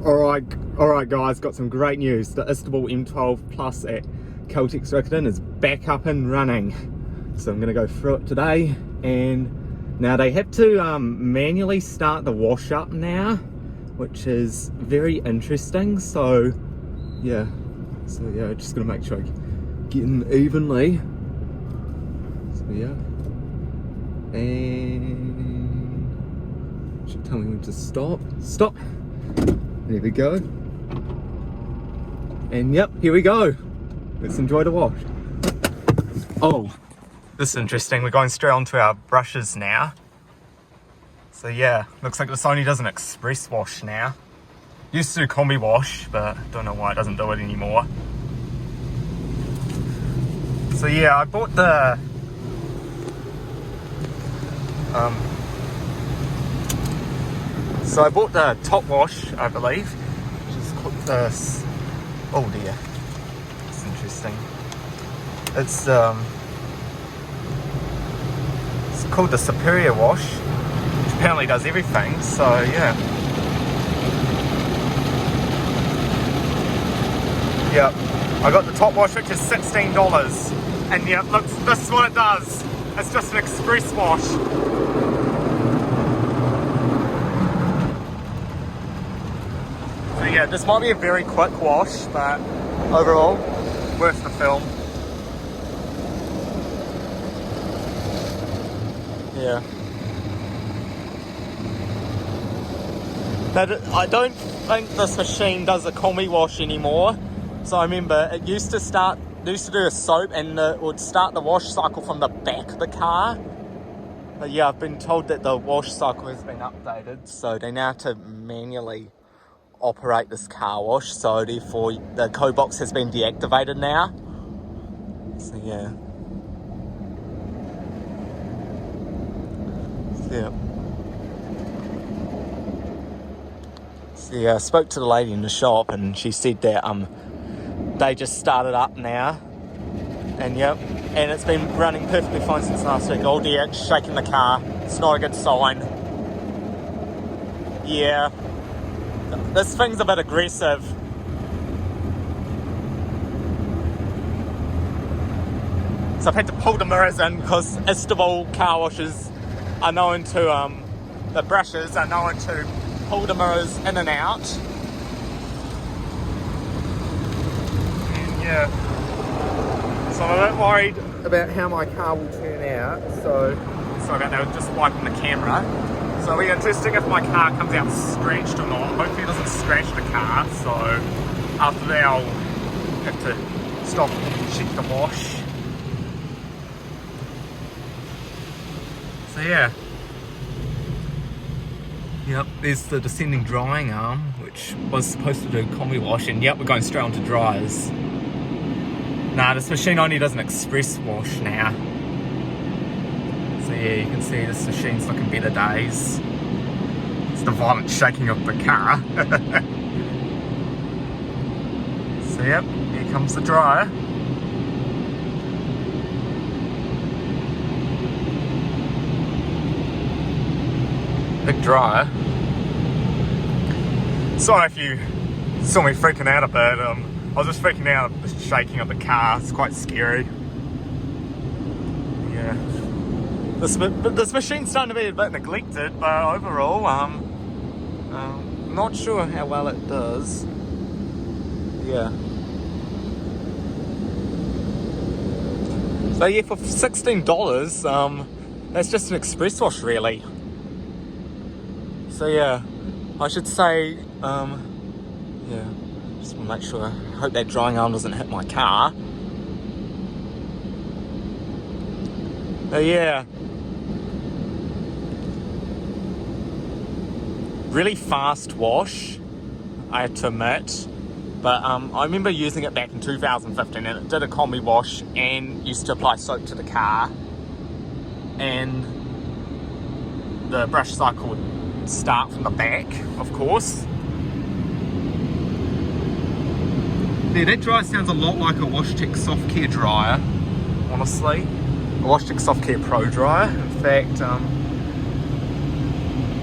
Alright guys, got some great news. The Istobal M12 Plus at Caltex Riccarton is back up and running. So I'm going to go through it today, and now they have to manually start the wash up now, which is very interesting. So yeah, just going to make sure I get in evenly. So yeah, and should tell me when to stop. There we go. And yep, here we go. Let's enjoy the wash. Oh, this is interesting. We're going straight onto our brushes now. So yeah, looks like this only does an express wash now. Used to do combi wash, but don't know why it doesn't do it anymore. So yeah, I bought the top wash, I believe, which is called this. Oh dear, it's interesting. It's called the Superior Wash, which apparently does everything. So yeah, yep. I got the top wash, which is $16, and yeah, look, this is what it does. It's just an express wash. So yeah, this might be a very quick wash, but overall, worth the film. Yeah. But I don't think this machine does a combi wash anymore. So I remember it used to do a soap, and it would start the wash cycle from the back of the car. But yeah, I've been told that the wash cycle has been updated, so they now have to manually operate this car wash, so therefore the code box has been deactivated now. So yeah. So yeah, I spoke to the lady in the shop, and she said that they just started up now, and yep, and it's been running perfectly fine since last week. Oh dear, it's shaking the car. It's not a good sign. Yeah, this thing's a bit aggressive. So I've had to pull the mirrors in because Istobal car washes are known to, the brushes are known to pull the mirrors in and out. And yeah, so I'm a bit worried about how my car will turn out. So sorry about that, just wiping the camera. So we're testing if my car comes out scratched or not. Hopefully it doesn't scratch the car. So after that I'll have to stop and check the wash. So yeah. Yep, there's the descending drying arm, which was supposed to do combi wash, and yep, we're going straight onto dryers. Nah, this machine only does an express wash now. So yeah, you can see this machine's looking better days. It's the violent shaking of the car. So yep, here comes the dryer. Big dryer. Sorry if you saw me freaking out a bit. I was just freaking out at the shaking of the car. It's quite scary. Yeah. This machine's starting to be a bit neglected, but overall, not sure how well it does. Yeah. So yeah, for $16, that's just an express wash, really. So yeah, I should say, yeah, just want to make sure, I hope that drying arm doesn't hit my car. But yeah, really fast wash, I have to admit. But I remember using it back in 2015, and it did a combi wash and used to apply soap to the car, and the brush cycle would start from the back, of course. Yeah, that dryer sounds a lot like a WashTec Soft Care dryer, honestly. A WashTec Soft Care Pro dryer. In fact,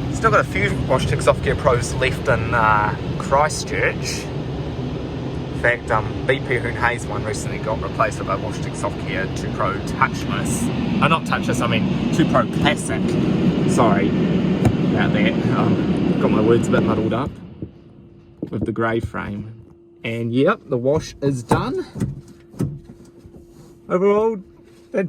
it's still got a few Wash Tick Soft Gear Pros left in Christchurch. In fact, BP Hoon Hayes one recently got replaced with a Wash Tick Soft Gear 2 Pro touchless. Not touchless, I mean 2 Pro Classic. Sorry about that. Got my words a bit muddled up with the grey frame. And yep, the wash is done. Overall, the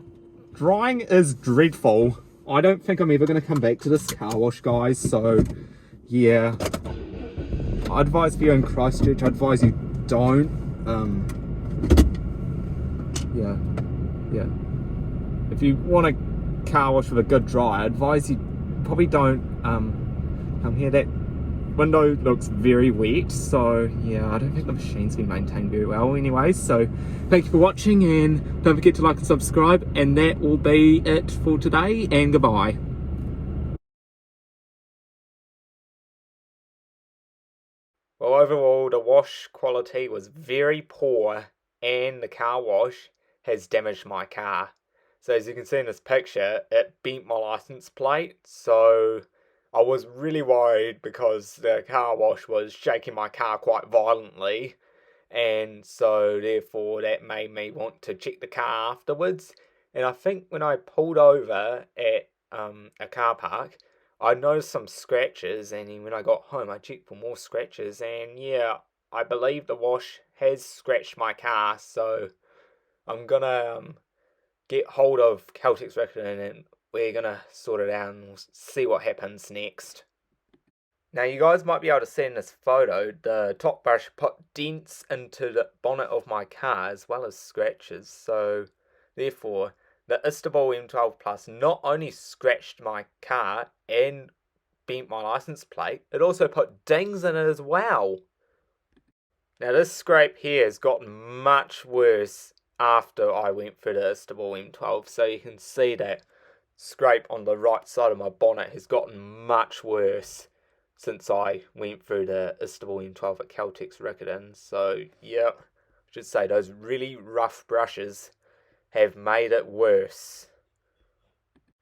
drying is dreadful. I don't think I'm ever going to come back to this car wash, guys. So, yeah. I advise if you're in Christchurch, I advise you don't. Yeah. If you want a car wash with a good dry, I advise you probably don't come here. That window looks very wet, so yeah, I don't think the machine's been maintained very well anyway. So thank you for watching, and don't forget to like and subscribe, and that will be it for today, and goodbye. Well, overall the wash quality was very poor, and the car wash has damaged my car. So as you can see in this picture, it bent my license plate, so I was really worried because the car wash was shaking my car quite violently, and so therefore that made me want to check the car afterwards. And I think when I pulled over at a car park, I noticed some scratches, and then when I got home I checked for more scratches, and yeah, I believe the wash has scratched my car, so I'm gonna get hold of Caltex Riccarton, and we're gonna sort it out and we'll see what happens next. Now you guys might be able to see in this photo, the top brush put dents into the bonnet of my car as well as scratches, so therefore the Istobal M12 Plus not only scratched my car and bent my license plate, it also put dings in it as well. Now this scrape here has gotten much worse after I went through the Istobal M12, so you can see that scrape on the right side of my bonnet has gotten much worse since I went through the Istobal M12 at Caltex Riccarton. So yeah, I should say those really rough brushes have made it worse.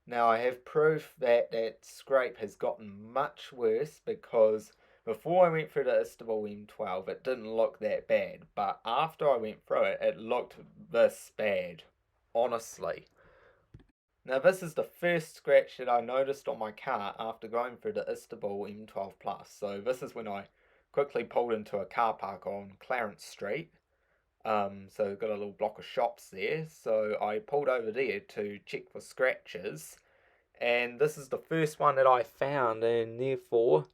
Now I have proof that that scrape has gotten much worse, because before I went through the Istobal M12 it didn't look that bad, but after I went through it, it looked this bad, honestly. Now this is the first scratch that I noticed on my car after going through the Istobal M12 Plus. So this is when I quickly pulled into a car park on Clarence Street. So we've got a little block of shops there, so I pulled over there to check for scratches, and this is the first one that I found, and therefore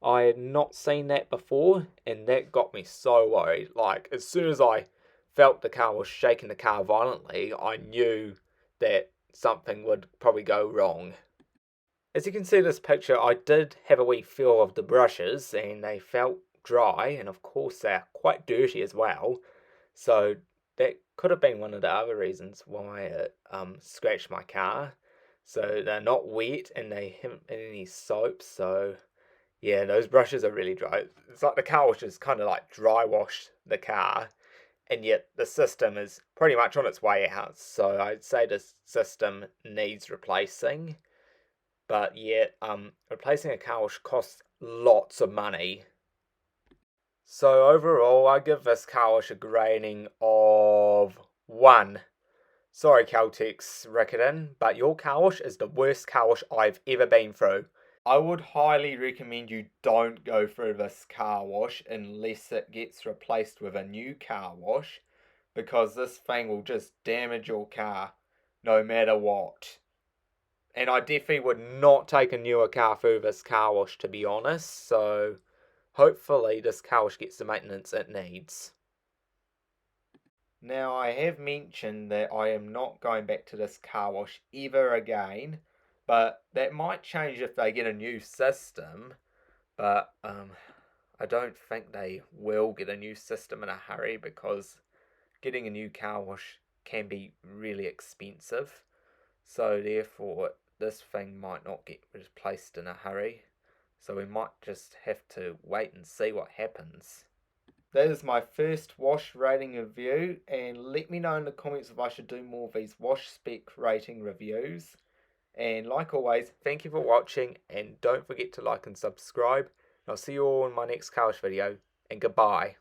I had not seen that before, and that got me so worried. Like, as soon as I felt the car was shaking the car violently, I knew that something would probably go wrong. As you can see in this picture, I did have a wee feel of the brushes, and they felt dry, and of course they're quite dirty as well. So that could have been one of the other reasons why it scratched my car. So they're not wet and they haven't been any soap, so yeah, those brushes are really dry. It's like the car wash is kind of like dry washed the car, and yet the system is pretty much on its way out. So I'd say the system needs replacing. But yet, replacing a car wash costs lots of money. So overall, I give this car wash a grading of 1. Sorry Caltex Riccarton, but your car wash is the worst car wash I've ever been through. I would highly recommend you don't go through this car wash unless it gets replaced with a new car wash, because this thing will just damage your car no matter what. And I definitely would not take a newer car through this car wash, to be honest, so hopefully this car wash gets the maintenance it needs. Now I have mentioned that I am not going back to this car wash ever again, but that might change if they get a new system, but I don't think they will get a new system in a hurry, because getting a new car wash can be really expensive, so therefore this thing might not get replaced in a hurry. So we might just have to wait and see what happens. That is my first wash rating review, and let me know in the comments if I should do more of these wash spec rating reviews. And like always, thank you for watching, and don't forget to like and subscribe. And I'll see you all in my next car wash video, and goodbye.